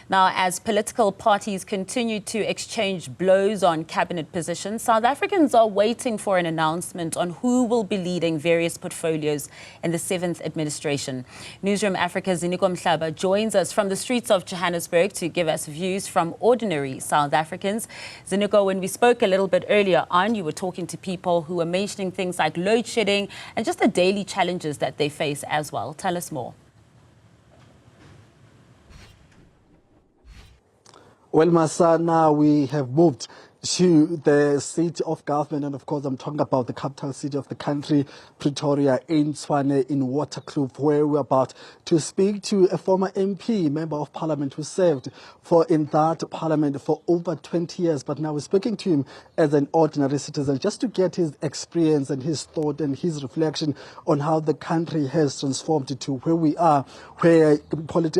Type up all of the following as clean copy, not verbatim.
Now, as political parties continue to exchange blows on cabinet positions, South Africans are waiting for an announcement on who will be leading various portfolios in the 7th administration. Newzroom Afrika's Ziniko Mhlaba joins us from the streets of Johannesburg to give us views from ordinary South Africans. Ziniko, when we spoke a little bit earlier on, you were talking to people who were mentioning things like load shedding and just the daily challenges that they face as well. Tell us more. Well, Masana, we have moved to the seat of government, and of course I'm talking about the capital city of the country, Pretoria, in Tshwane, in Waterkloof, where we're about to speak to a former MP, Member of Parliament, who served in that parliament for over 20 years, but now we're speaking to him as an ordinary citizen, just to get his experience and his thought and his reflection on how the country has transformed to where we are, where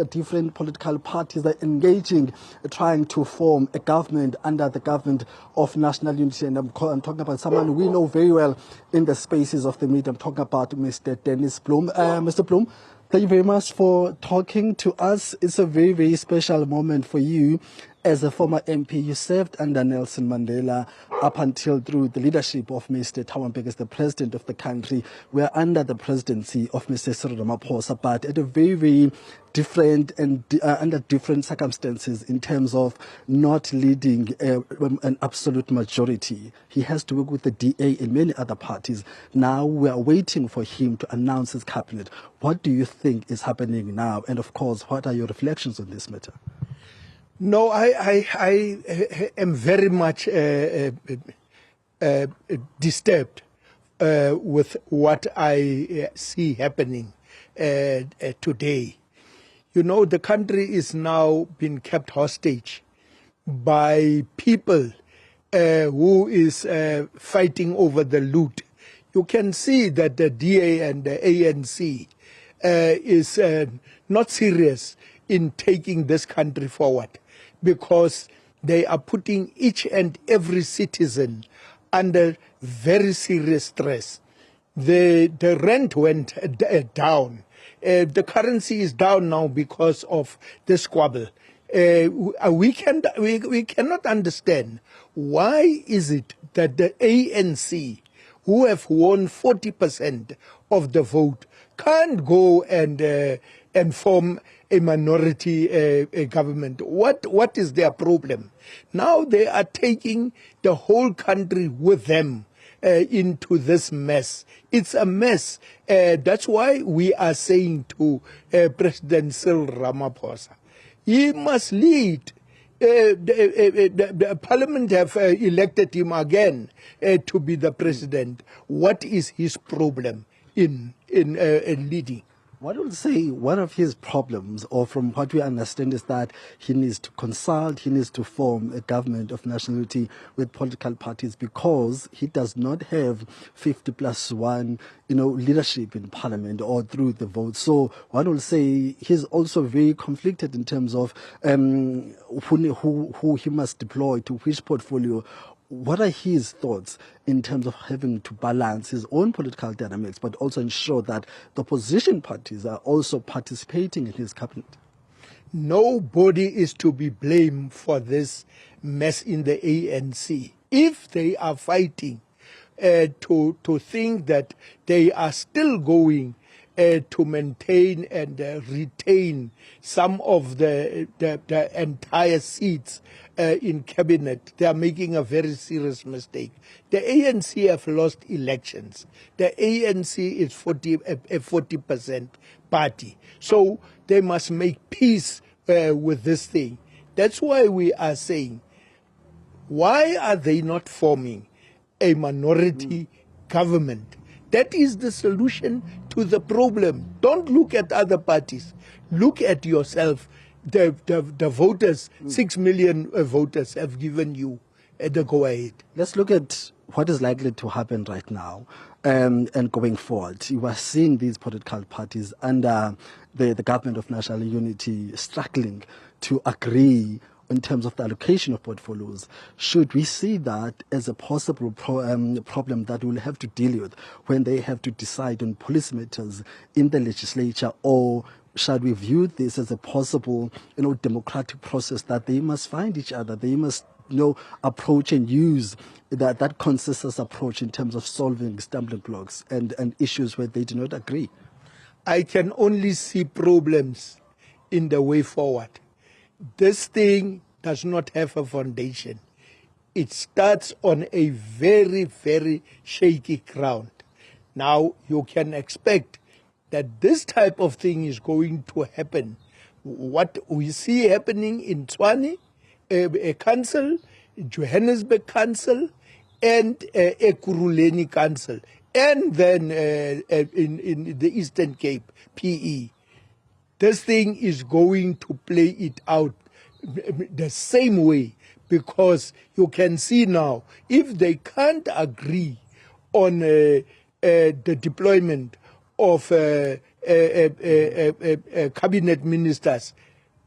different political parties are engaging, trying to form a government under the government of national unity. And I'm talking about someone we know very well in the spaces of the media. I'm talking about Mr. Dennis Bloem. Mr. Bloem, thank you very much for talking to us. It's a very, very special moment for you as a former MP. You served under Nelson Mandela up until through the leadership of Mr. Thabo Mbeki as the president of the country. We're under the presidency of Mr. Cyril Ramaphosa, but at a very, very different and under different circumstances in terms of not leading an absolute majority. He has to work with the DA and many other parties. Now we are waiting for him to announce his cabinet. What do you think is happening now? And of course, what are your reflections on this matter? No, I am very much disturbed with what I see happening today. You know, the country is now being kept hostage by people who is fighting over the loot. You can see that the DA and the ANC is not serious in taking this country forward, because they are putting each and every citizen under very serious stress. The rent went down. The currency is down now because of the squabble. We cannot understand why is it that the ANC, who have won 40% of the vote, can't go and form a minority government. What is their problem? Now they are taking the whole country with them into this mess. It's a mess. That's why we are saying to President Cyril Ramaphosa, he must lead. The Parliament have elected him again to be the president. What is his problem in leading? What I would say one of his problems, or from what we understand, is that he needs to consult, he needs to form a government of nationality with political parties, because he does not have 50+1, leadership in parliament or through the vote. So one will say he's also very conflicted in terms of who he must deploy to which portfolio. What are his thoughts in terms of having to balance his own political dynamics, but also ensure that the opposition parties are also participating in his cabinet? Nobody is to be blamed for this mess in the ANC. If they are fighting to think that they are still going to maintain and retain some of the entire seats in cabinet, they are making a very serious mistake. The ANC have lost elections. The ANC is a 40% party. So they must make peace with this thing. That's why we are saying, why are they not forming a minority government? That is the solution to the problem. Don't look at other parties. Look at yourself. The voters, 6 million voters have given you the go-ahead. Let's look at what is likely to happen right now and going forward. You are seeing these political parties under the government of national unity struggling to agree in terms of the allocation of portfolios. Should we see that as a possible problem that we'll have to deal with when they have to decide on policy matters in the legislature, or shall we view this as a possible, democratic process that they must find each other? They must, approach and use that consensus approach in terms of solving stumbling blocks and issues where they do not agree. I can only see problems in the way forward. This thing does not have a foundation. It starts on a very, very shaky ground. Now, you can expect that this type of thing is going to happen. What we see happening in Tshwane, a council, Johannesburg council, and Ekurhuleni council, and then in the Eastern Cape, PE. This thing is going to play it out the same way, because you can see now, if they can't agree on the deployment of cabinet ministers,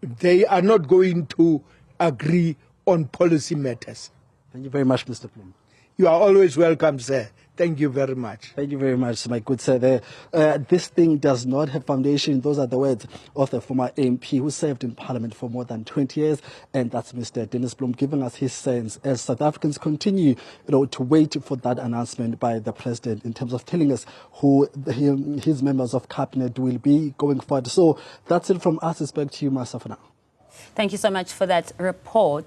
they are not going to agree on policy matters. Thank you very much, Mr. Bloem. You are always welcome, sir. Thank you very much. Thank you very much, my good sir. This thing does not have foundation. Those are the words of the former MP who served in Parliament for more than 20 years. And that's Mr. Dennis Bloem giving us his sense as South Africans continue to wait for that announcement by the President in terms of telling us who his members of Cabinet will be going forward. So that's it from us. It's back to you, Masa, for now. Thank you so much for that report.